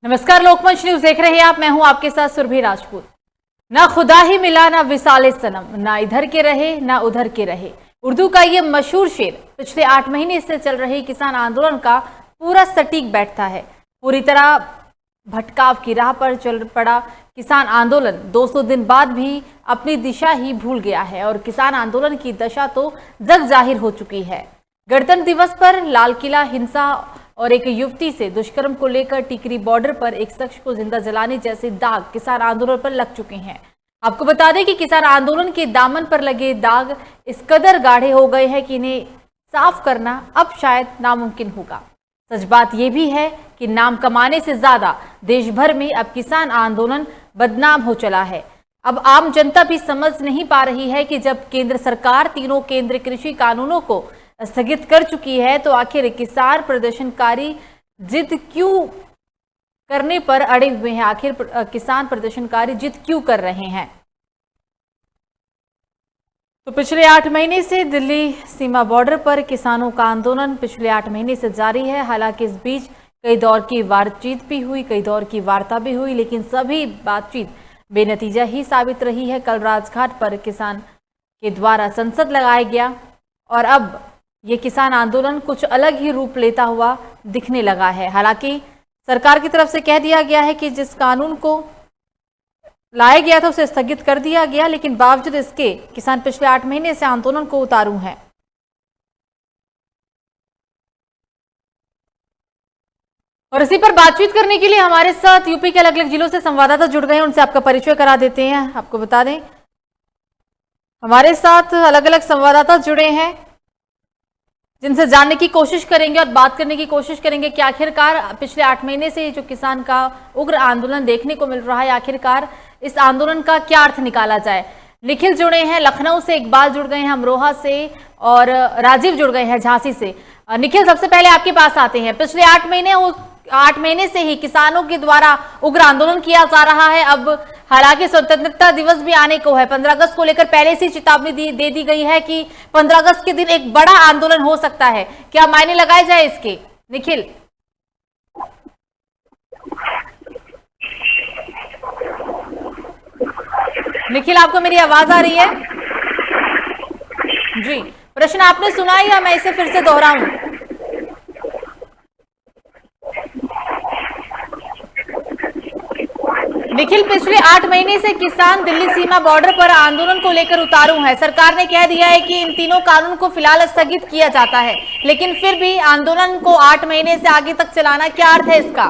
नमस्कार, लोकमंच न्यूज देख रहे हैं आप। मैं हूं आपके साथ सुरभि राजपूत। ना खुदा ही मिला ना विसाले सनम, ना इधर के रहे ना उधर के रहे। उर्दू का ये मशहूर शेर पिछले 8 महीने से चल रहे किसान आंदोलन का पूरा सटीक बैठता है। पूरी तरह भटकाव की राह पर चल पड़ा किसान आंदोलन 200 दिन बाद भी अपनी दिशा ही भूल गया है और किसान आंदोलन की दशा तो जग जाहिर हो चुकी है। गणतंत्र दिवस पर लाल किला हिंसा और एक युवती से दुष्कर्म को लेकर टिकरी बॉर्डर पर एक शख्स को जिंदा जलाने जैसे दाग किसान आंदोलन पर लग चुके हैं। आपको बता दें कि किसान आंदोलन के दामन पर लगे दाग इस कदर गाढ़े हो गए हैं कि इन्हें साफ करना अब शायद नामुमकिन होगा। सच बात यह भी है कि नाम कमाने से ज्यादा देश भर में अब किसान आंदोलन बदनाम हो चला है। अब आम जनता भी समझ नहीं पा रही है कि जब केंद्र सरकार तीनों केंद्रीय कृषि कानूनों को स्थगित कर चुकी है तो आखिर किसान प्रदर्शनकारी जिद क्यों करने पर अड़े हुए हैं। आखिर किसान प्रदर्शनकारी जिद क्यों कर रहे हैं। तो पिछले 8 महीने से दिल्ली सीमा बॉर्डर पर किसानों का आंदोलन पिछले 8 महीने से जारी है। हालांकि इस बीच कई दौर की बातचीत भी हुई, कई दौर की वार्ता भी हुई, लेकिन सभी बातचीत बेनतीजा ही साबित रही है। कल राजघाट पर किसान के द्वारा संसद लगाया गया और अब ये किसान आंदोलन कुछ अलग ही रूप लेता हुआ दिखने लगा है। हालांकि सरकार की तरफ से कह दिया गया है कि जिस कानून को लाया गया था उसे स्थगित कर दिया गया, लेकिन बावजूद इसके किसान पिछले 8 महीने से आंदोलन को उतारू हैं। और इसी पर बातचीत करने के लिए हमारे साथ यूपी के अलग अलग जिलों से संवाददाता जुड़ गए हैं। उनसे आपका परिचय करा देते हैं। आपको बता दें हमारे साथ अलग अलग संवाददाता जुड़े हैं जिनसे जानने की कोशिश करेंगे और बात करने की कोशिश करेंगे कि आखिरकार पिछले 8 महीने से जो किसान का उग्र आंदोलन देखने को मिल रहा है, आखिरकार इस आंदोलन का क्या अर्थ निकाला जाए। निखिल जुड़े हैं लखनऊ से, इकबाल जुड़ गए हैं अमरोहा से और राजीव जुड़ गए हैं झांसी से। निखिल, सबसे पहले आपके पास आते हैं। पिछले 8 महीने से ही किसानों के द्वारा उग्र आंदोलन किया जा रहा है। अब हालांकि स्वतंत्रता दिवस भी आने को है, 15 अगस्त को लेकर पहले से चेतावनी दे दी गई है कि 15 अगस्त के दिन एक बड़ा आंदोलन हो सकता है। क्या मायने लगाए जाए इसके? निखिल निखिल आपको मेरी आवाज आ रही है? जी, प्रश्न आपने सुना या मैं इसे फिर से दोहराऊं? निखिल, पिछले 8 महीने से किसान दिल्ली सीमा बॉर्डर पर आंदोलन को लेकर उतारू है। सरकार ने कह दिया है कि इन तीनों कानून को फिलहाल स्थगित किया जाता है, लेकिन फिर भी आंदोलन को 8 महीने से आगे तक चलाना, क्या अर्थ है इसका?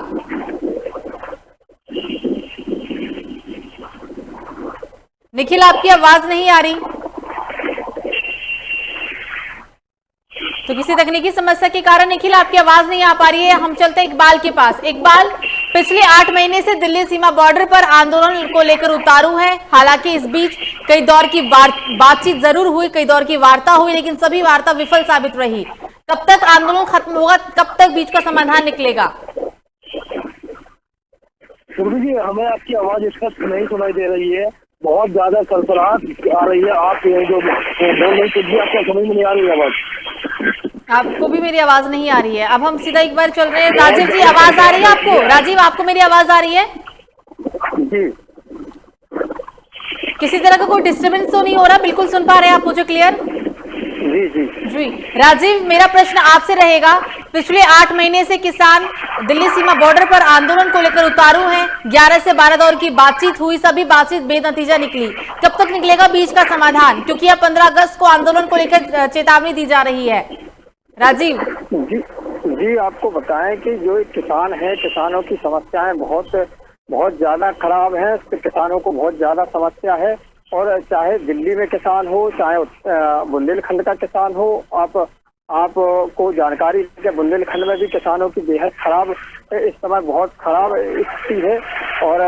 निखिल, आपकी आवाज नहीं आ रही। तो किसी तकनीकी समस्या के कारण निखिल आपकी आवाज नहीं आ पा रही है। हम चलते हैं इकबाल के पास। इकबाल, पिछले 8 महीने से दिल्ली सीमा बॉर्डर पर आंदोलन को लेकर उतारू है। हालांकि इस बीच कई दौर की बातचीत जरूर हुई, कई दौर की वार्ता हुई, लेकिन सभी वार्ता विफल साबित रही। कब तक आंदोलन खत्म होगा? कब तक बीच का समाधान निकलेगा? सुरभि जी, हमें आपकी आवाज स्पष्ट नहीं सुनाई दे रही है। बहुत ज्यादा सरसराहट आ रही है। आप जो बोल रही कुछ भी आपको समझ में नहीं आ रही है आवाज। आपको भी मेरी आवाज नहीं आ रही है। अब हम सीधा एक बार चल रहे हैं। राजीव जी, आवाज आ रही है आपको? राजीव, आपको मेरी आवाज आ रही है? जी, किसी तरह का कोई डिस्टर्बेंस तो नहीं हो रहा? बिल्कुल सुन पा रहे हैं आप मुझे क्लियर? जी जी जी, राजीव, मेरा प्रश्न आपसे रहेगा। पिछले 8 महीने से किसान दिल्ली सीमा बॉर्डर पर आंदोलन को लेकर उतारू हैं। 11 से 12 दौर की बातचीत हुई, सभी बातचीत बेनतीजा निकली। कब तक निकलेगा बीच का समाधान? क्योंकि अब 15 अगस्त को आंदोलन को लेकर चेतावनी दी जा रही है। राजीव जी, आपको बताएं कि जो किसान है, किसानों की समस्याएं बहुत ज्यादा खराब है। किसानों को बहुत ज्यादा समस्या है और चाहे दिल्ली में किसान हो, चाहे बुंदेलखंड का किसान हो, आपको जानकारी है कि बुंदेलखंड में भी किसानों की बेहद खराब इस समय बहुत खराब स्थिति है। और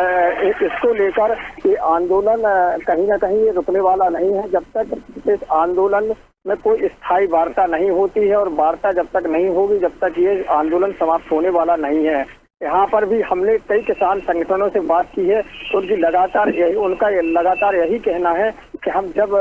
इसको लेकर ये आंदोलन कहीं ना कहीं ये रुकने वाला नहीं है जब तक इस आंदोलन में कोई स्थायी वार्ता नहीं होती है। और वार्ता जब तक नहीं होगी, जब तक ये आंदोलन समाप्त होने वाला नहीं है। यहाँ पर भी हमने कई किसान संगठनों से बात की है, उनका लगातार यही कहना है कि हम जब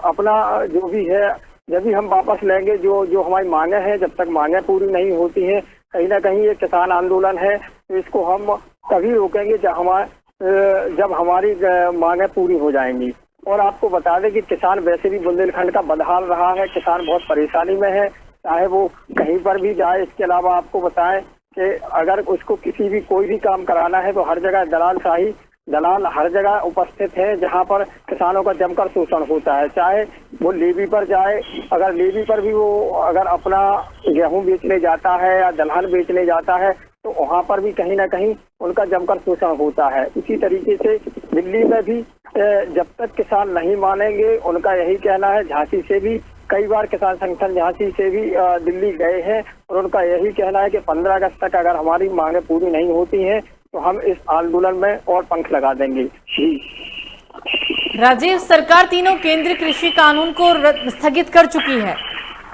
अपना जो भी है जब भी हम वापस लेंगे जो हमारी मांगे हैं, जब तक मांगे पूरी नहीं होती हैं, कहीं ना कहीं ये किसान आंदोलन है तो इसको हम तभी रोकेंगे जब हमारी मांगें पूरी हो जाएंगी। और आपको बता दें कि किसान वैसे भी बुंदेलखंड का बदहाल रहा है, किसान बहुत परेशानी में है, चाहे वो कहीं पर भी जाए। इसके अलावा आपको बताएं कि अगर उसको किसी भी कोई भी काम कराना है तो हर जगह दलाल हर जगह उपस्थित है, जहां पर किसानों का जमकर शोषण होता है। चाहे वो लेवी पर जाए, अगर लेवी पर भी वो अगर अपना गेहूं बेचने जाता है या दलहन बेचने जाता है तो वहां पर भी कहीं ना कहीं उनका जमकर शोषण होता है। इसी तरीके से दिल्ली में भी जब तक किसान नहीं मानेंगे, उनका यही कहना है। झांसी से भी कई बार किसान संगठन झांसी से भी दिल्ली गए हैं और उनका यही कहना है कि 15 अगस्त तक अगर हमारी मांगे पूरी नहीं होती हैं तो हम इस आंदोलन में और पंख लगा देंगे। जी राजीव, सरकार तीनों केंद्रीय कृषि कानून को स्थगित कर चुकी है,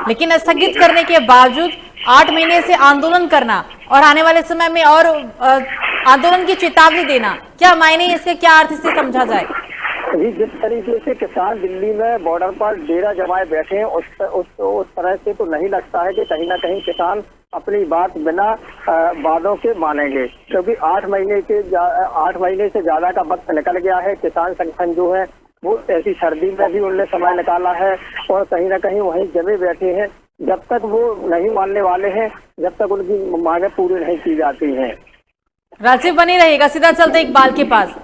लेकिन स्थगित करने के बावजूद 8 महीने से आंदोलन करना और आने वाले समय में और आंदोलन की चेतावनी देना, क्या मायने, इसके क्या अर्थ से समझा जाए? जी, जिस तरीके से किसान दिल्ली में बॉर्डर पर डेरा जमाए बैठे हैं उस तरह से तो नहीं लगता है कि कहीं ना कहीं किसान अपनी बात बिना वादों के मानेंगे, क्योंकि 8 महीने से ज्यादा का वक्त निकल गया है। किसान संगठन जो है वो ऐसी सर्दी में भी उन्होंने समय निकाला है और कहीं ना कहीं वहीं जमे बैठे हैं। जब तक वो नहीं मानने वाले हैं, जब तक उनकी मांगे पूरी नहीं की जाती हैं। राजीव बनी रहेगा, सीधा चलते इकबाल के पास।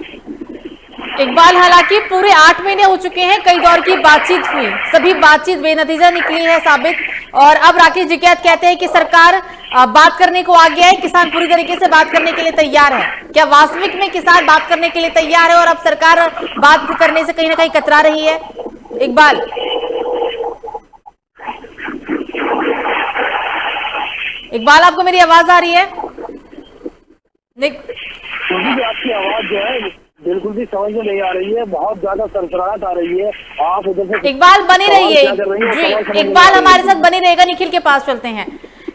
इकबाल, हालांकि पूरे 8 महीने हो चुके हैं, कई दौर की बातचीत हुई, सभी बातचीत बेनतीजा निकली है साबित, और अब राकेश टिकैत कहते हैं कि सरकार बात करने को आ गया है, किसान पूरी तरीके से बात करने के लिए तैयार है। क्या वास्तविक में किसान बात करने के लिए तैयार है और अब सरकार बात करने से कहीं ना कहीं कतरा रही है? इकबाल, आपको मेरी आवाज आ रही है? आपकी आवाज जो है बिल्कुल भी समझ में नहीं आ रही है, बहुत ज्यादा सरसराहट आ रही है। आप उधर से इकबाल बनी रहिए जी, इकबाल हमारे साथ बने रहेगा। निखिल के पास चलते हैं।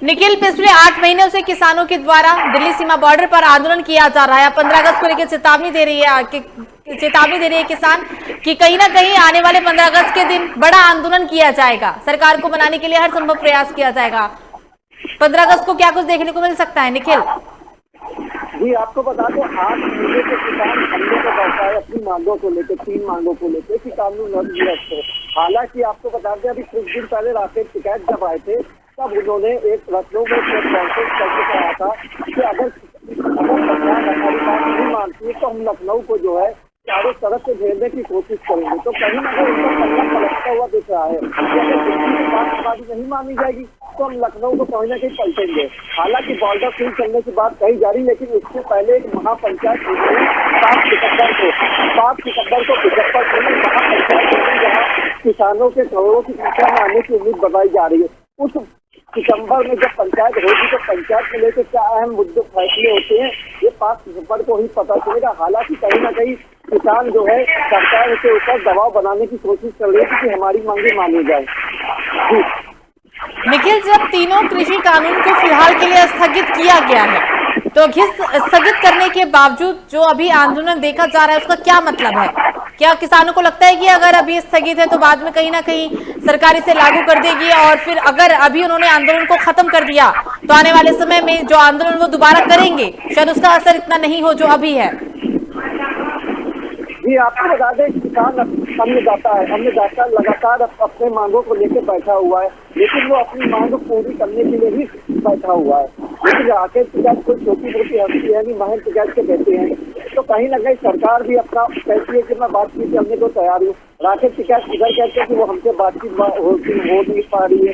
निखिल, पिछले 8 महीनों से किसानों के द्वारा दिल्ली सीमा बॉर्डर पर आंदोलन किया जा रहा है। 15 अगस्त को लेकर चेतावनी दे रही है किसान कि कहीं ना कहीं आने वाले 15 अगस्त के दिन बड़ा आंदोलन किया जाएगा, सरकार को मनाने के लिए हर संभव प्रयास किया जाएगा। 15 अगस्त को क्या कुछ देखने को मिल सकता है निखिल? जी, आपको बता दें 8 महीने से किसान हमले को बैठा है अपनी मांगों को लेकर, 3 मांगों को लेकर कि कानून रद्द हो। हालांकि आपको बता दें अभी कुछ दिन पहले राकेश टिकैत जब आए थे तब उन्होंने एक लखनऊ में प्रेस कॉन्फ्रेंस करके कहा था कि अगर सरकार हमारी बात नहीं मानती है तो हम लखनऊ को जो है चारों तरफ से घेरने की कोशिश करेंगे। तो कहीं ना कहीं उनका पल्ला पलटता हुआ दिख रहा है कि अगर बात हमारी नहीं मानी जाएगी तो हम लखनऊ को कहीं ना कहीं पलटेंगे। हालांकि बॉर्डर सील करने की बात कही जा रही, लेकिन इससे पहले एक महापंचायत हुई 7 सितंबर को मुजफ्फरपुर में महापंचायत हुई, जहाँ किसानों के करोड़ों की संख्या में आने की उम्मीद बताई जा रही है। उस सितंबर में जब पंचायत होगी तो पंचायत को लेकर क्या अहम मुद्दे फैसले होते हैं ये 5 सितंबर को ही पता चलेगा। हालांकि कहीं ना कहीं किसान जो है सरकार के ऊपर दबाव बनाने की कोशिश कर रहे हैं कि हमारी मांगे मानी जाए। निखिल, जब तीनों कृषि कानून को फिलहाल के लिए स्थगित किया गया है तो स्थगित करने के बावजूद जो अभी आंदोलन देखा जा रहा है उसका क्या मतलब है? क्या किसानों को लगता है कि अगर अभी स्थगित है तो बाद में कहीं ना कहीं सरकार इसे लागू कर देगी, और फिर अगर अभी उन्होंने आंदोलन को खत्म कर दिया तो आने वाले समय में जो आंदोलन वो दोबारा करेंगे शायद उसका असर इतना नहीं हो जो अभी है? जी, आपको बता दें किसान अन्नदाता लगातार अपने मांगों को लेकर बैठा हुआ है, लेकिन वो अपनी मांग पूरी करने के लिए ही बैठा हुआ है। लेकिन राकेश टिकैत कोई छोटी मोटी हस्ती है नहीं, महेंद्र टिकैत के कहते हैं तो कहीं ना कहीं सरकार भी अपना कहती है कि मैं बातचीत करने को तैयार हूँ। राकेश टिकैत इधर कहते हैं कि वो हमसे बातचीत हो नहीं पा रही है,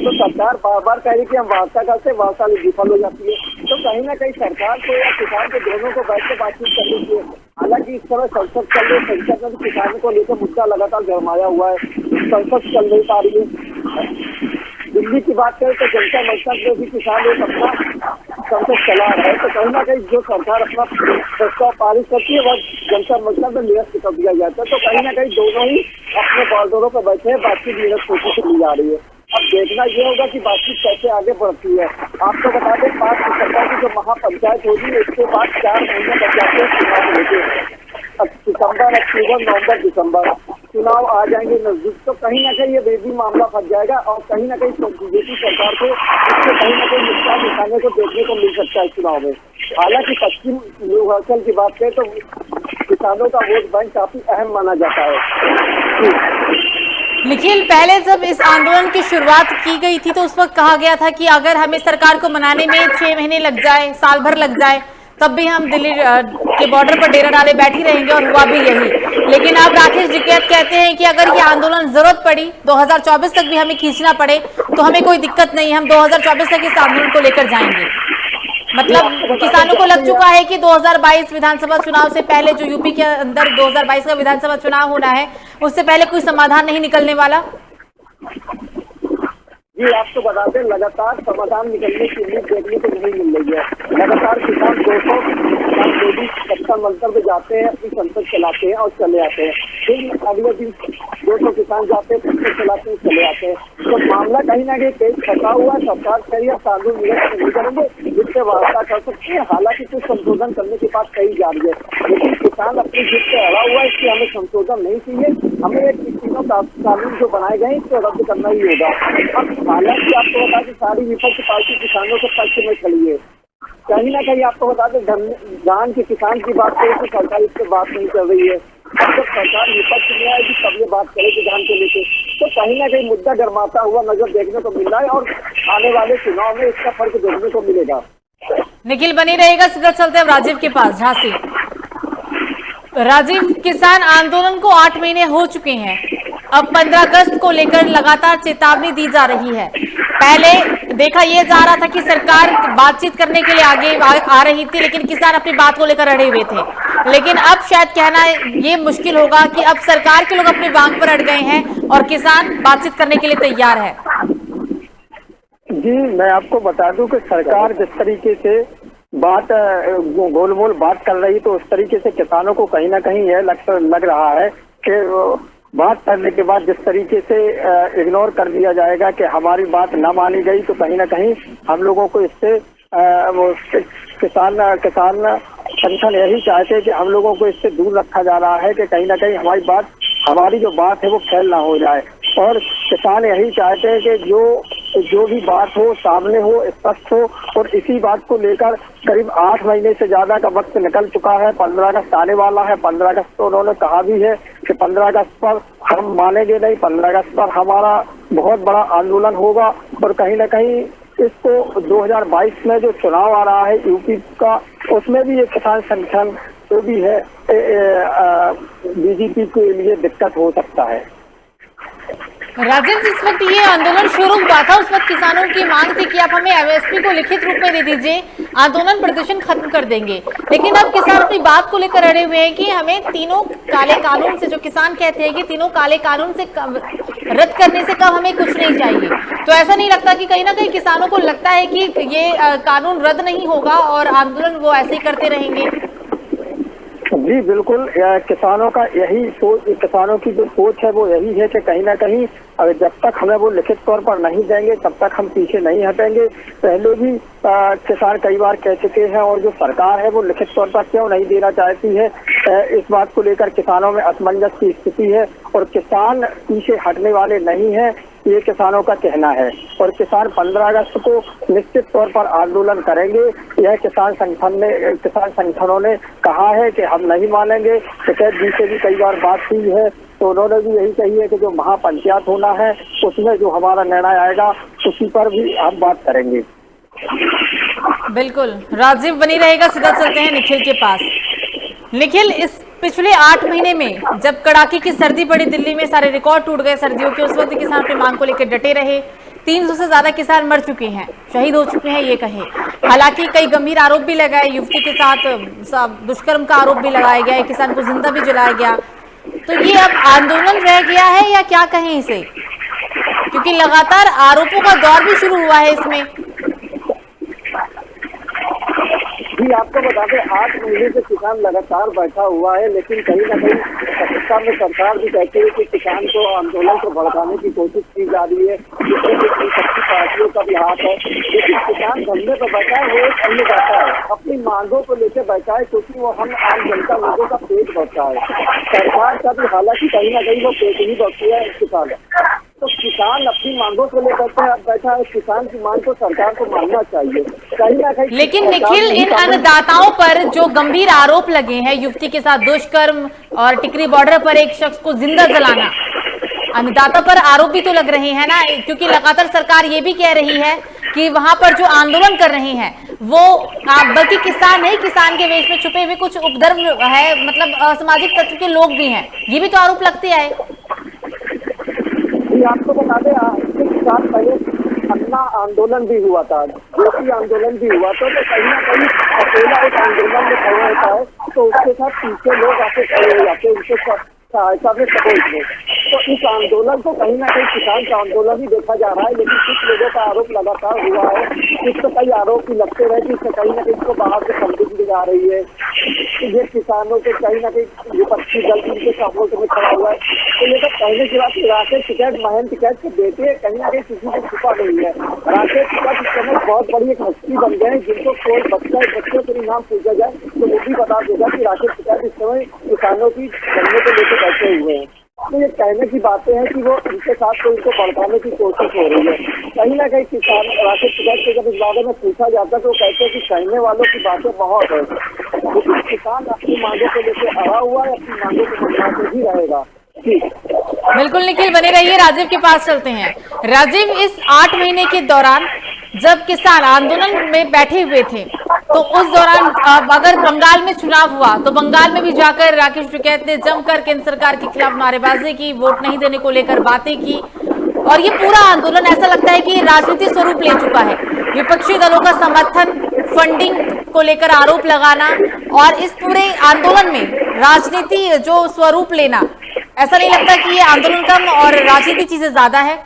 तो सरकार बार बार कह रही कि हम वार्ता करते, वार्ता विफल हो जाती है। तो कहीं ना कहीं सरकार को या किसान को दोनों को बैठ कर बातचीत करनी चाहिए। हालांकि इस समय संसद चल रही, संसद में किसानों को लेकर मुद्दा लगातार गरमाया हुआ है, संसद चल नहीं पा रही है। दिल्ली की बात करें तो जनता मंच में भी किसान लोग अपना संसद चला रहा है, तो कहीं ना कहीं जो सरकार अपना प्रस्ताव पारित करती है वह जनता मंच में निरस्त कर दिया जाता है। तो कहीं ना कहीं दोनों ही अपने बॉर्डरों पर बैठे हैं, बातचीत निरस्त कोशिश की जा रही है। अब देखना ये होगा कि बातचीत कैसे आगे बढ़ती है। आपको बता दें 5 सितंबर की जो महापंचायत होगी उसके बाद 4 महीने बच जाते हैं चुनाव लेके, सितंबर, अक्टूबर, नवंबर, दिसंबर। चुनाव आ जाएंगे नजदीक, तो कहीं ना कहीं ये बेबी मामला फंस जाएगा और कहीं ना कहीं बीजेपी सरकार को इससे कहीं ना कहीं नुकसान उठाने को देखने को मिल सकता है चुनाव में। हालांकि पश्चिम पूर्वांचल की बात करें तो किसानों का वोट बैंक काफी अहम माना जाता है। निखिल, पहले जब इस आंदोलन की शुरुआत की गई थी तो उस वक्त कहा गया था कि अगर हमें सरकार को मनाने में 6 महीने लग जाए, साल भर लग जाए, तब भी हम दिल्ली के बॉर्डर पर डेरा डाले बैठी रहेंगे, और हुआ भी यही। लेकिन अब राकेश टिकैत कहते हैं कि अगर ये आंदोलन जरूरत पड़ी 2024 तक भी हमें खींचना पड़े तो हमें कोई दिक्कत नहीं, हम 2024 तक इस आंदोलन को लेकर जाएंगे। मतलब किसानों को लग चुका है कि 2022 विधानसभा चुनाव से पहले, जो यूपी के अंदर 2022 का विधानसभा चुनाव होना है, उससे पहले कोई समाधान नहीं निकलने वाला। जी आपको बता दें, लगातार समाधान निकलने की उम्मीद देखने को नहीं मिल रही है। लगातार किसान 200 कच्चा मंत्र पे जाते हैं, अपनी संसद चलाते हैं और चले आते हैं, फिर अगले दिन 200 किसान जाते हैं, संसद चलाते हैं, चले आते हैं। तो मामला कहीं ना कहीं तेज फंसा हुआ है। सरकार कही कानून नहीं करेंगे जिससे वास्ता कर सकते हैं। हालांकि कुछ संशोधन करने की बात कही जा रही है, लेकिन किसान अपनी जिद से अड़ा हुआ है, इसलिए हमें संशोधन नहीं चाहिए, हमें एक तीनों कानून जो बनाए गए इसको रद्द करना ही होगा। अब हालांकि आपको बता दें सारी विपक्ष पार्टी किसानों के पक्ष में खड़ी है। कहीं ना कहीं आपको बता दें धान के किसान की बात करें तो सरकार इससे बात नहीं कर रही है। अब जब सरकार विपक्ष में आएगी तब ये बात करेगी धान को लेकर, तो कहीं ना कहीं मुद्दा गर्माता हुआ नजर देखने को मिल रहा है और आने वाले चुनाव में इसका फर्क देखने को मिलेगा। निखिल बनी रहेगा, सीधा चलते हैं राजीव के पास, झांसी। राजीव, किसान आंदोलन को 8 महीने हो चुके हैं। अब 15 अगस्त को लेकर लगातार चेतावनी दी जा रही है। पहले देखा यह जा रहा था कि सरकार बातचीत करने के लिए आगे आ रही थी, लेकिन किसान अपनी बात को लेकर अड़े हुए थे। लेकिन अब शायद कहना ये मुश्किल होगा कि अब सरकार के लोग अपनी बात पर अड़ गए हैं और किसान बातचीत करने के लिए तैयार है। जी मैं आपको बता दूं कि सरकार जिस तरीके से बात गोलमोल बात कर रही, तो उस तरीके से किसानों को कहीं ना कहीं यह लग रहा है कि बात करने के बाद जिस तरीके से इग्नोर कर दिया जाएगा कि हमारी बात न मानी गई, तो कहीं ना कहीं हम लोगों को इससे किसान संगठन यही चाहते हैं कि हम लोगों को इससे दूर रखा जा रहा है कि कहीं ना कहीं हमारी जो बात है वो फैल ना हो जाए। और किसान यही चाहते हैं कि जो भी बात हो सामने हो, स्पष्ट हो। और इसी बात को लेकर करीब 8 महीने से ज्यादा का वक्त निकल चुका है। 15 अगस्त आने वाला है। 15 अगस्त तो उन्होंने कहा भी है कि 15 अगस्त पर हम मानेंगे नहीं, 15 अगस्त पर हमारा बहुत बड़ा आंदोलन होगा। और कहीं ना कहीं इसको 2022 में जो चुनाव आ रहा है यूपी का, उसमें भी ये किसान संगठन जो भी है बीजेपी के लिए दिक्कत हो सकता है। राजीव, जिस वक्त ये आंदोलन शुरू हुआ था उस वक्त किसानों की मांग थी कि आप हमें एमएसपी को लिखित रूप में दे दीजिए, आंदोलन प्रदर्शन खत्म कर देंगे। लेकिन अब किसान अपनी बात को लेकर अड़े हुए हैं कि हमें तीनों काले कानून से, जो किसान कहते हैं कि तीनों काले कानून से रद्द करने से कम हमें कुछ नहीं चाहिए। तो ऐसा नहीं लगता कि कहीं ना कहीं किसानों को लगता है कि ये कानून रद्द नहीं होगा और आंदोलन वो ऐसे ही करते रहेंगे? जी बिल्कुल, किसानों का यही सोच, किसानों की जो सोच है वो यही है कि कहीं ना कहीं जब तक हमें वो लिखित तौर पर नहीं देंगे तब तक हम पीछे नहीं हटेंगे। पहले भी किसान कई बार कह चुके हैं, और जो सरकार है वो लिखित तौर पर क्यों नहीं देना चाहती है, इस बात को लेकर किसानों में असमंजस की स्थिति है। और किसान पीछे हटने वाले नहीं है, ये किसानों का कहना है। और किसान 15 अगस्त को निश्चित तौर पर आंदोलन करेंगे। यह किसान संगठनों ने कहा है कि हम नहीं मानेंगे। टिकैत जी से भी कई बार बात हुई है, तो उन्होंने भी यही कही है कि जो महापंचायत होना है उसमें जो हमारा निर्णय आएगा उसी पर भी हम बात करेंगे। बिल्कुल, राजीव बनी रहेगा। सीधा चलते हैं निखिल के पास। निखिल, इस पिछले 8 महीने में जब कड़ाके की सर्दी पड़ी दिल्ली में, सारे रिकॉर्ड टूट गए सर्दियों के, उस वक्त किसान अपनी मांग को लेकर डटे रहे। 300 से ज्यादा किसान मर चुके हैं, शहीद हो चुके हैं ये कहें। हालांकि कई गंभीर आरोप भी लगाए, युवती के साथ दुष्कर्म का आरोप भी लगाया गया है, किसान को जिंदा भी जलाया गया। तो ये अब आंदोलन रह गया है या क्या कहें इसे, क्योंकि लगातार आरोपों का दौर भी शुरू हुआ है इसमें। जी आपको बता दें 8 महीने से किसान लगातार बैठा हुआ है, लेकिन कहीं ना कहीं सरकार भी कहती है कि किसान को आंदोलन को भड़काने की कोशिश की जा रही है, जिसमें सभी पार्टियों का भी हाथ है। लेकिन किसान धरने पर बैठा है, वो एक अन्य बैठा है, अपनी मांगों को लेकर बैठा है, क्योंकि वो हम आम जनता लोगों का पेट भरता है। सरकार का भी हालांकि कहीं ना कहीं वो पेट ही भरती है किसान। तो किसान अपनी मांगों को लेकर बैठा है, किसान की मांग को सरकार को मानना चाहिए कहीं ना कहीं। लेकिन निखिल, इन अन्नदाताओं पर जो गंभीर आरोप लगे हैं, युवती के साथ दुष्कर्म और टिकरी बॉर्डर पर एक शख्स को जिंदा जलाना, अन्नदाता पर आरोप भी तो लग रहे हैं ना, क्योंकि लगातार सरकार ये भी कह रही है कि वहां पर जो आंदोलन कर रहे हैं वो बल्कि किसान नहीं, किसान के वेश में छुपे हुए कुछ उपद्रव है, मतलब असामाजिक तत्व के लोग भी हैं, ये भी तो आरोप लगते आए। आपको बता दें 6 साल पहले अन्ना आंदोलन भी हुआ था, ज्योति आंदोलन भी हुआ था, तो कहीं ना कहीं अकेला एक आंदोलन में खड़ा होता है तो उसके साथ पीछे लोग आके खड़े हो जाते हैं, उनके सहायता में सपोर्ट में। तो इस आंदोलन को कहीं ना कहीं किसान का आंदोलन ही देखा जा रहा है, लेकिन कुछ लोगों का आरोप लगातार हुआ है, इस पर कई आरोप भी लगते रहे कि इससे कहीं ना कहीं इसको बाहर से फंडिंग दी जा रही है, ये किसानों के कहीं ना कहीं विपक्षी दल इनके सपोर्ट में खड़ा हुआ है। तो ये तो कहने की बात, राकेश टिकैत महंत टिकैत के बेटे कहीं ना कहीं किसी को छुपा नहीं है। राकेश टिकैत इस समय बहुत बड़ी एक हस्ती बन गए हैं, जिनको कोई बच्चों के नाम पूछा जाए तो वो भी बता देगा कि राकेश टिकैत इस समय किसानों की जन्म को लेकर बैठे हुए हैं। तो ये कहने की बातें हैं कि वो उनके साथ को इनको भड़काने की कोशिश हो रही है। कहीं ना कहीं किसान राकेश टिकैत से जब इस बारे में पूछा जाता है तो कहते हैं कि कहने वालों की बातें बहुत है, लेकिन किसान अपनी मांगों को लेकर अड़ा हुआ है, अपनी मांगों को मनवाते ही रहेगा। बिल्कुल निखिल, बने रहिए, राजीव के पास चलते हैं। राजीव, इस 8 महीने के दौरान जब किसान आंदोलन में बैठे हुए थे तो उस दौरान अगर बंगाल में चुनाव हुआ तो बंगाल में भी जाकर राकेश टिकैत ने जमकर केंद्र सरकार के खिलाफ नारेबाजी की, वोट नहीं देने को लेकर बातें की, और ये पूरा आंदोलन ऐसा लगता है कि राजनीतिक स्वरूप ले चुका है। विपक्षी दलों का समर्थन, फंडिंग को लेकर आरोप लगाना और इस पूरे आंदोलन में राजनीति जो स्वरूप लेना, ऐसा नहीं लगता कि ये आंदोलन कम और राजनीति चीजें ज्यादा है?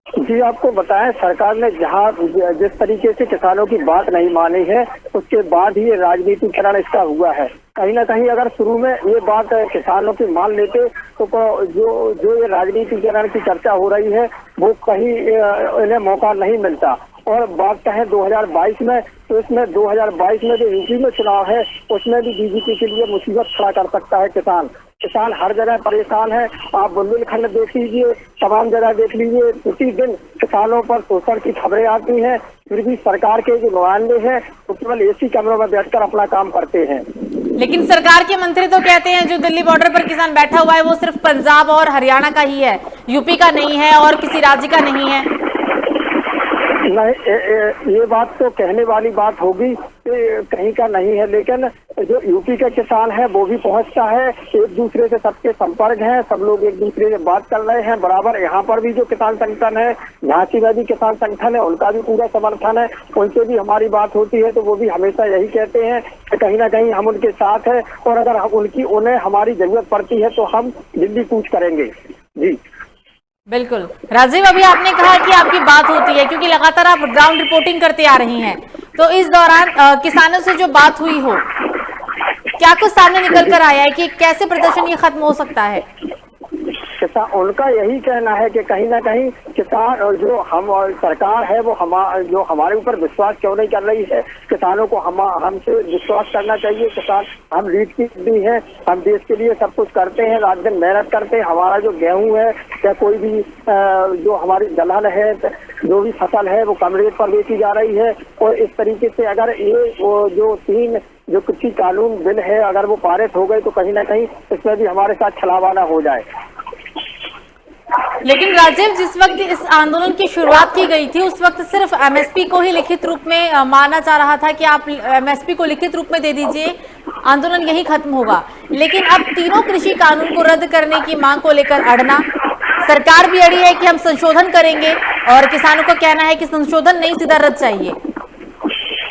जी आपको बताएं, सरकार ने जहां जिस तरीके से किसानों की बात नहीं मानी है, उसके बाद ही ये राजनीतिकरण इसका हुआ है। कहीं ना कहीं अगर शुरू में ये बात किसानों की मान लेते तो जो ये राजनीतिकरण की चर्चा हो रही है वो कहीं इन्हें मौका नहीं मिलता। और बात कहें 2022 में, तो इसमें 2022 में जो यूपी में चुनाव है उसमें भी बीजेपी के लिए मुसीबत खड़ा कर सकता है किसान हर जगह परेशान है। आप बुंदेलखंड देख लीजिए, तमाम जगह देख लीजिए, उसी दिन किसानों पर शोषण की खबरें आती हैं, फिर भी सरकार के जो नुमाइंदे हैं वो केवल एसी कमरों में बैठकर अपना काम करते हैं। लेकिन सरकार के मंत्री तो कहते हैं जो दिल्ली बॉर्डर पर किसान बैठा हुआ है वो सिर्फ पंजाब और हरियाणा का ही है, यूपी का नहीं है और किसी राज्य का नहीं है। नहीं, ये बात तो कहने वाली बात होगी कि कहीं का नहीं है, लेकिन जो यूपी का किसान है वो भी पहुंचता है, एक दूसरे से सबके संपर्क है, सब लोग एक दूसरे से बात कर रहे हैं बराबर। यहाँ पर भी जो किसान संगठन है, झांसी में भी किसान संगठन है, उनका भी पूरा समर्थन है, उनसे भी हमारी बात होती है तो वो भी हमेशा यही कहते हैं कि कहीं ना कहीं हम उनके साथ है और अगर उन्हें हमारी जरूरत पड़ती है तो हम दिल्ली कूच करेंगे। जी बिल्कुल राजीव, अभी आपने कहा कि आपकी बात होती है क्योंकि लगातार आप ग्राउंड रिपोर्टिंग करते आ रही हैं, तो इस दौरान किसानों से जो बात हुई हो, क्या कुछ सामने निकल कर आया है कि कैसे प्रदर्शन ये खत्म हो सकता है? उनका यही कहना है कि कहीं ना कहीं किसान और जो हम और सरकार है वो जो हमारे ऊपर विश्वास क्यों नहीं कर रही है। किसानों को हमसे विश्वास करना चाहिए। किसान हम रीढ़ की हड्डी है, हम देश के लिए सब कुछ करते हैं, रात दिन मेहनत करते हैं। हमारा जो गेहूं है या कोई भी जो हमारी दलहन है, जो भी फसल है वो कम रेट पर बेची जा रही है। और इस तरीके से अगर ये जो 3 जो कृषि कानून बिल है अगर वो पारित हो गए तो कहीं ना कहीं इसमें भी हमारे साथ छलावाना हो जाए। लेकिन राजीव, जिस वक्त इस आंदोलन की शुरुआत की गई थी उस वक्त सिर्फ एमएसपी को ही लिखित रूप में माना जा रहा था कि आप एमएसपी को लिखित रूप में दे दीजिए, आंदोलन यही खत्म होगा। लेकिन अब तीनों कृषि कानून को रद्द करने की मांग को लेकर अड़ना, सरकार भी अड़ी है कि हम संशोधन करेंगे और किसानों का कहना है कि संशोधन नहीं, सीधा रद्द चाहिए।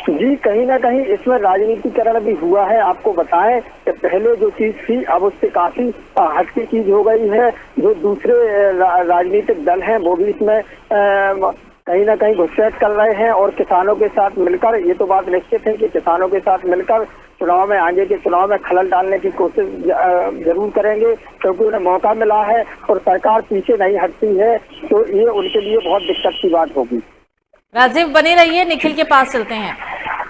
जी कहीं ना कहीं इसमें राजनीतिकरण भी हुआ है। आपको बताएं कि पहले जो चीज थी अब उससे काफी हटकी चीज हो गई है। जो दूसरे राजनीतिक दल हैं वो भी इसमें कहीं ना कहीं घुसपैठ कर रहे हैं और किसानों के साथ मिलकर, ये तो बात निश्चित है कि किसानों के साथ मिलकर चुनाव में, आगे के चुनाव में खलल डालने की कोशिश जरूर करेंगे, क्योंकि उन्हें मौका मिला है और सरकार पीछे नहीं हटती है, तो ये उनके लिए बहुत दिक्कत की बात होगी। राजीव बने रहिए, निखिल के पास चलते हैं।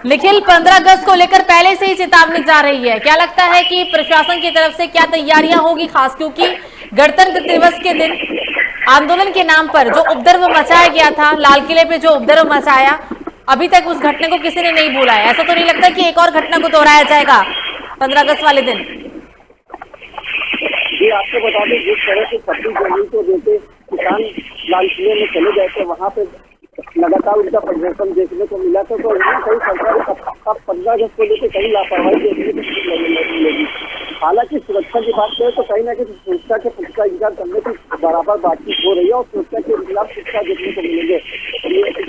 निखिल, 15 अगस्त को लेकर पहले से ही चेतावनी जा रही है, क्या लगता है कि प्रशासन की तरफ से क्या तैयारियां होगी, खास क्योंकि गणतंत्र दिवस के दिन आंदोलन के नाम पर जो उपद्रव मचाया गया था, लाल किले पे जो उपद्रव मचाया, अभी तक उस घटना को किसी ने नहीं भूला है। ऐसा तो नहीं लगता कि एक और घटना को दोहराया जाएगा 15 अगस्त वाले दिन? जी, आपको बता दें, जिस तरह से 26 जनवरी को जैसे किसान लाल किले में चले गए थे, वहाँ पे लगातार उनका प्रदर्शन देखने को मिला था, तो कई सरकार अब 15 अगस्त को लेकर कई लापरवाही देखने को मिलेगी। हालांकि सुरक्षा की बात करें तो कहीं ना कहीं सुरक्षा के पुख्ता इंतजाम करने की बराबर बातचीत हो रही है और सुरक्षा के खिलाफ शिक्षा देखने को मिलेंगे।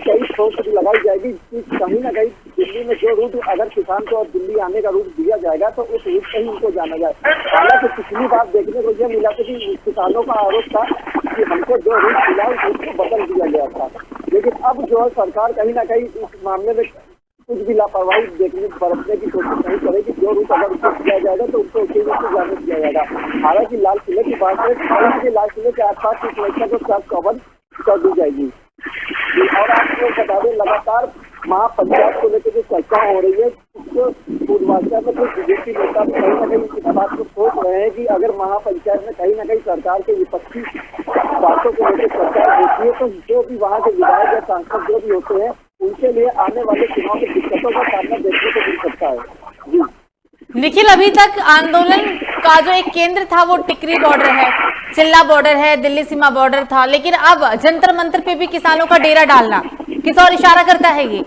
कई सोच भी लगाई जाएगी कि कहीं ना कहीं दिल्ली में जो रूट, अगर किसान को और दिल्ली आने का रूट दिया जाएगा तो उस रूट पर ही उनको जाना जाए। हालांकि पिछली बार देखने को यह मिला था कि किसानों का आरोप था कि हमको जो रूट मिला उस रूट को बदल दिया गया था, लेकिन अब जो है सरकार कहीं ना कहीं इस मामले में कुछ भी लापरवाही बरतने की कोशिश नहीं करेगी। जो रूट अगर उसको दिया जाएगा तो उसको उसी रूट से जाने दिया जाएगा। हालांकि लाल किले की बात है, हालांकि लाल किले के आसपास की सुरक्षा को साथ कवर कर दी जाएगी। और आपको बता दें, लगातार महापंचायत को लेकर जो चर्चा हो रही है, उसको पूर्वांचल में कुछ बीजेपी नेता भी कहीं ना कहीं इस बात को सोच रहे हैं कि अगर महापंचायत में कहीं ना कहीं सरकार के विपक्षी बातों को लेकर चर्चा होती है तो जो भी वहाँ के विधायक या सांसद जो भी होते हैं, उनके लिए आने वाले चुनाव की दिक्कतों का सामना देखने को मिल सकता है। जी निखिल, अभी तक आंदोलन का जो एक केंद्र था वो टिकरी बॉर्डर है, चिल्ला बॉर्डर है, दिल्ली सीमा बॉर्डर था, लेकिन अब जंतर मंतर पे भी किसानों का डेरा डालना किस और इशारा करता है ये? जी,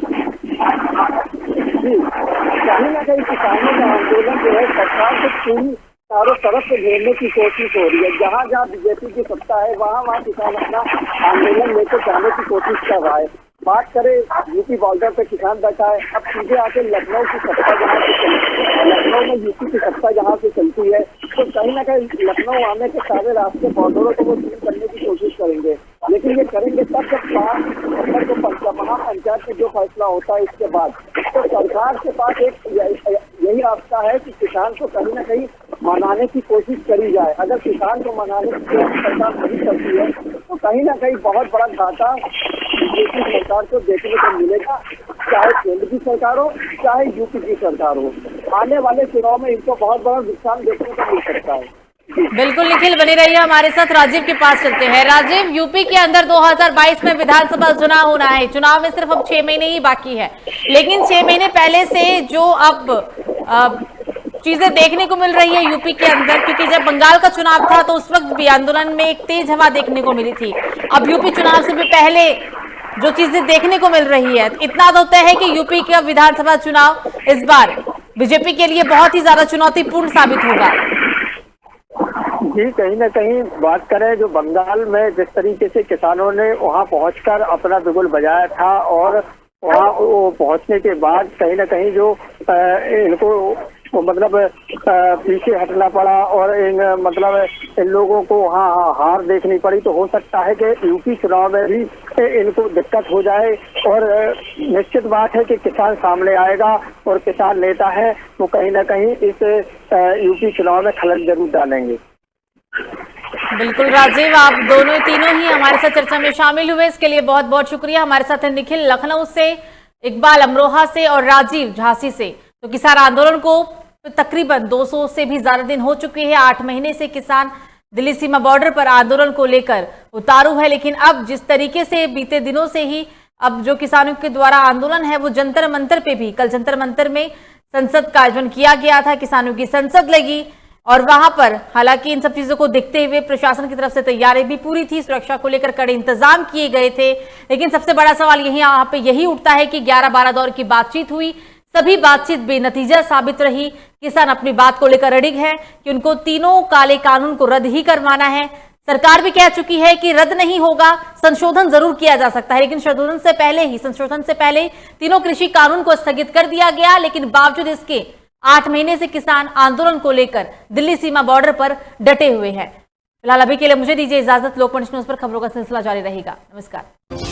कहीं ना कहीं किसानों का आंदोलन जो है सरकार को पूरी चारों तरफ से घेरने की कोशिश हो रही है। जहाँ जहाँ बीजेपी की सत्ता है वहाँ किसान अपना आंदोलन लेकर जाने की कोशिश कर रहा है। बात करें यूपी बॉर्डर पे किसान बैठा है, अब सीधे आके लखनऊ की सत्ता जहाँ से चलती है, लखनऊ में यूपी की सत्ता जहाँ से चलती है, तो कहीं ना कहीं लखनऊ आने के सारे रास्ते बॉर्डरों को वो सील करने की कोशिश करेंगे। लेकिन ये करेंगे तब जब महापंचायत में जो फैसला होता है इसके बाद। तो सरकार के पास एक यही रास्ता है कि किसान को कहीं ना कहीं मनाने की कोशिश करी जाए। अगर किसान को मनाने की कोशिश सरकार नहीं करती है तो कहीं ना कहीं बहुत बड़ा घाटा बीजेपी सरकार को देखने को मिलेगा, चाहे केंद्र की सरकार हो चाहे यूपी की सरकार हो। आने वाले चुनाव में इनको बहुत बड़ा नुकसान देखने को मिल सकता है। बिल्कुल निखिल, बने रहिए हमारे साथ। राजीव के पास चलते हैं। राजीव, यूपी के अंदर 2022 में विधानसभा चुनाव होना है, चुनाव में सिर्फ अब 6 महीने ही बाकी है, लेकिन 6 महीने पहले से जो अब चीजें देखने को मिल रही है यूपी के अंदर, क्योंकि जब बंगाल का चुनाव था तो उस वक्त भी आंदोलन में एक तेज हवा देखने को मिली थी। अब यूपी चुनाव से भी पहले जो चीजें देखने को मिल रही है, इतना तो तय है कि यूपी का विधानसभा चुनाव इस बार बीजेपी के लिए बहुत ही ज्यादा चुनौतीपूर्ण साबित होगा। जी, कहीं ना कहीं बात करें जो बंगाल में जिस तरीके से किसानों ने वहां पहुंचकर अपना बिगुल बजाया था और वहां पहुंचने के बाद कहीं ना कहीं जो इनको मतलब पीछे हटना पड़ा और इन लोगों को वहाँ हार देखनी पड़ी, तो हो सकता है कि यूपी चुनाव में भी इनको दिक्कत हो जाए। और निश्चित बात है कि किसान सामने आएगा और किसान नेता है वो कहीं ना कहीं इस यूपी चुनाव में खलल जरूर डालेंगे। बिल्कुल राजीव, आप दोनों तीनों ही हमारे साथ चर्चा में शामिल हुए, इसके लिए बहुत बहुत शुक्रिया। हमारे साथ है निखिल लखनऊ से, इकबाल अमरोहा से और राजीव झांसी से। तो किसान आंदोलन को तकरीबन 200 से भी ज्यादा दिन हो चुके हैं। 8 महीने से किसान दिल्ली सीमा बॉर्डर पर आंदोलन को लेकर उतारू है, लेकिन अब जिस तरीके से बीते दिनों से ही अब जो किसानों के द्वारा आंदोलन है वो जंतर मंतर पे भी, कल जंतर मंतर में संसद का आयोजन किया गया था, किसानों की संसद लगी और वहां पर हालांकि इन सब चीजों को देखते हुए प्रशासन की तरफ से तैयारी भी पूरी थी, सुरक्षा को लेकर कड़े इंतजाम किए गए थे। लेकिन सबसे बड़ा सवाल यहाँ पे यही उठता है कि 11-12 दौर की बातचीत हुई, सभी बातचीत बेनतीजा साबित रही। किसान अपनी बात को लेकर अड़िग है कि उनको तीनों काले कानून को रद्द ही करवाना है। सरकार भी कह चुकी है कि रद्द नहीं होगा, संशोधन जरूर किया जा सकता है, लेकिन संशोधन से पहले तीनों कृषि कानून को स्थगित कर दिया गया। लेकिन बावजूद इसके 8 महीने से किसान आंदोलन को लेकर दिल्ली सीमा बॉर्डर पर डटे हुए हैं। फिलहाल अभी के लिए मुझे दीजिए इजाजत। लोकमंच न्यूज पर खबरों का सिलसिला जारी रहेगा। नमस्कार।